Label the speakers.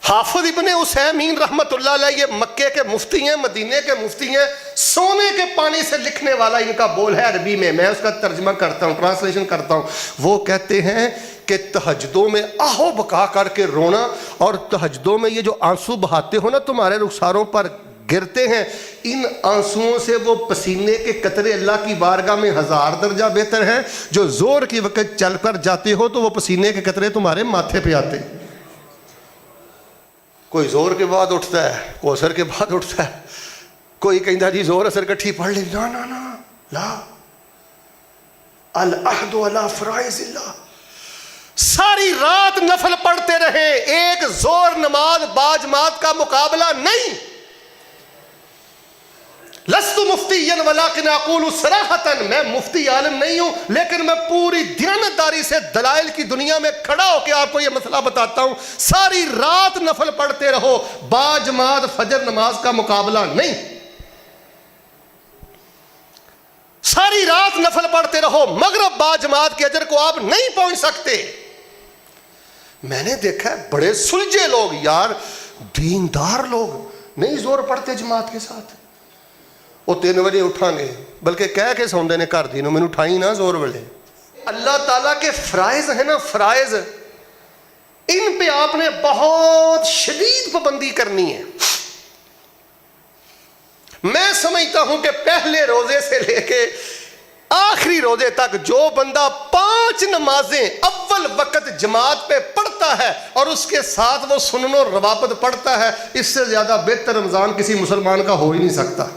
Speaker 1: حافظ ابن عثیمین رحمت اللہ علیہ یہ مکے کے مفتی ہیں، مدینے کے مفتی ہیں، سونے کے پانی سے لکھنے والا ان کا بول ہے عربی میں اس کا ترجمہ کرتا ہوں، ٹرانسلیشن کرتا ہوں۔ وہ کہتے ہیں کہ تہجدوں میں آہو بکا کر کے رونا، اور تہجدوں میں یہ جو آنسو بہاتے ہو نا تمہارے رخساروں پر گرتے ہیں، ان آنسوؤں سے وہ پسینے کے قطرے اللہ کی بارگاہ میں 1000 درجہ بہتر ہیں۔ جو زور کی وقت چل کر جاتے ہو تو وہ پسینے کے قطرے تمہارے ماتھے پہ آتے ہیں۔ کوئی زور کے بعد اٹھتا ہے، کوئی اثر کے بعد اٹھتا ہے، کوئی کہتا جی زور اثر کٹھی پڑھ لے، نا نا نا لا، العہد علی فرائض اللہ، ساری رات نفل پڑھتے رہیں، ایک زور نماز باجماعت کا مقابلہ نہیں۔ لست مفتیا ولکن اقول صراحۃ، میں مفتی عالم نہیں ہوں لیکن میں پوری دیانتداری سے دلائل کی دنیا میں کھڑا ہو کے آپ کو یہ مسئلہ بتاتا ہوں، ساری رات نفل پڑھتے رہو، باجماعت فجر نماز کا مقابلہ نہیں۔ ساری رات نفل پڑھتے رہو، مغرب باجماعت کے اجر کو آپ نہیں پہنچ سکتے۔ میں نے دیکھا ہے بڑے سلجھے لوگ یار، دیندار لوگ نہیں زور پڑھتے جماعت کے ساتھ، وہ 3 بجے اٹھاں گے، بلکہ کہہ کے سوندے نے گھر دینوں میں اٹھائی نہ زور ویلے۔ اللہ تعالیٰ کے فرائض ہیں نا، فرائض، ان پہ آپ نے بہت شدید پابندی کرنی ہے۔ میں سمجھتا ہوں کہ پہلے روزے سے لے کے آخری روزے تک جو بندہ 5 نمازیں اول وقت جماعت پہ پڑھتا ہے اور اس کے ساتھ وہ سنن و روابط پڑھتا ہے، اس سے زیادہ بہتر رمضان کسی مسلمان کا ہو ہی نہیں سکتا۔